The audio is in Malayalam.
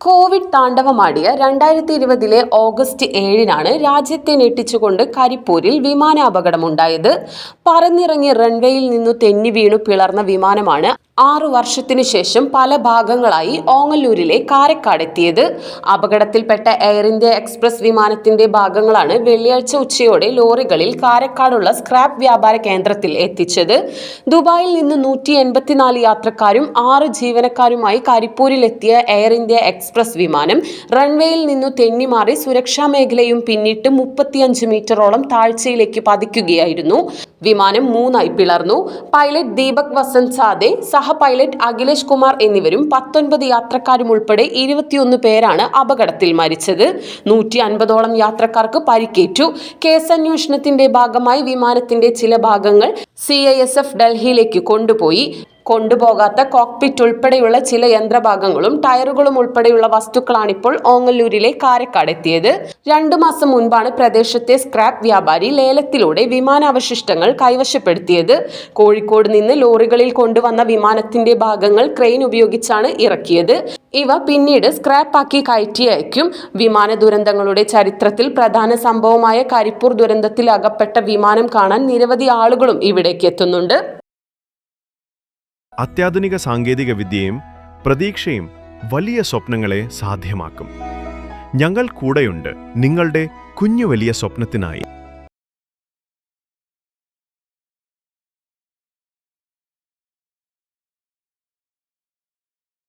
കോവിഡ് താണ്ഡവമാടിയ 2020 ഓഗസ്റ്റ് 7 രാജ്യത്തെ ഞെട്ടിച്ചുകൊണ്ട് കരിപ്പൂരിൽ വിമാനാപകടമുണ്ടായത്. പറന്നിറങ്ങി റൺവേയിൽ നിന്നു തെന്നി വീണു പിളർന്ന വിമാനമാണ് 6 വർഷത്തിനു ശേഷം പല ഭാഗങ്ങളായി ഓങ്ങല്ലൂരിലെ കാരക്കാടെത്തിയത്. അപകടത്തിൽപ്പെട്ട എയർ ഇന്ത്യ എക്സ്പ്രസ് വിമാനത്തിന്റെ ഭാഗങ്ങളാണ് വെള്ളിയാഴ്ച ഉച്ചയോടെ ലോറികളിൽ കാരക്കാടുള്ള സ്ക്രാപ്പ് വ്യാപാര കേന്ദ്രത്തിൽ എത്തിച്ചത്. ദുബായിൽ നിന്ന് 184 യാത്രക്കാരും 6 ജീവനക്കാരുമായി കരിപ്പൂരിലെത്തിയ എയർ ഇന്ത്യ എക്സ്പ്രസ് വിമാനം റൺവേയിൽ നിന്നു തെന്നിമാറി സുരക്ഷാ മേഖലയും പിന്നിട്ട് 35 മീറ്ററോളം താഴ്ചയിലേക്ക് പതിക്കുകയായിരുന്നു. വിമാനം 3 പിളർന്നു. പൈലറ്റ് ദീപക് വസന്ത് സാദെ, സഹ പൈലറ്റ് അഖിലേഷ് കുമാർ എന്നിവരും 19 യാത്രക്കാരും ഉൾപ്പെടെ 21 പേരാണ് അപകടത്തിൽ മരിച്ചത്. 150ഓളം യാത്രക്കാർക്ക് പരിക്കേറ്റു. കേസന്വേഷണത്തിന്റെ ഭാഗമായി വിമാനത്തിന്റെ ചില ഭാഗങ്ങൾ CISF ഡൽഹിയിലേക്ക് കൊണ്ടുപോകാത്ത കോക്പിറ്റ് ഉൾപ്പെടെയുള്ള ചില യന്ത്രഭാഗങ്ങളും ടയറുകളും ഉൾപ്പെടെയുള്ള വസ്തുക്കളാണിപ്പോൾ ഓങ്ങല്ലൂരിലെ കാരക്കാടെത്തിയത്. 2 മാസം മുൻപാണ് പ്രദേശത്തെ സ്ക്രാപ്പ് വ്യാപാരി ലേലത്തിലൂടെ വിമാനാവശിഷ്ടങ്ങൾ കൈവശപ്പെടുത്തിയത്. കോഴിക്കോട് നിന്ന് ലോറികളിൽ കൊണ്ടുവന്ന വിമാനത്തിന്റെ ഭാഗങ്ങൾ ക്രെയിൻ ഉപയോഗിച്ചാണ് ഇറക്കിയത്. ഇവ പിന്നീട് സ്ക്രാപ്പാക്കി കയറ്റി അയക്കും. വിമാന ദുരന്തങ്ങളുടെ ചരിത്രത്തിൽ പ്രധാന സംഭവമായ കരിപ്പൂർ ദുരന്തത്തിൽ അകപ്പെട്ട വിമാനം കാണാൻ നിരവധി ആളുകളും ഇവിടേക്ക് എത്തുന്നുണ്ട്. അത്യാധുനിക സാങ്കേതിക വിദ്യയും പ്രതീക്ഷയും വലിയ സ്വപ്നങ്ങളെ സാധ്യമാക്കും. ഞങ്ങൾ കൂടെയുണ്ട് നിങ്ങളുടെ കുഞ്ഞു വലിയ സ്വപ്നത്തിനായി.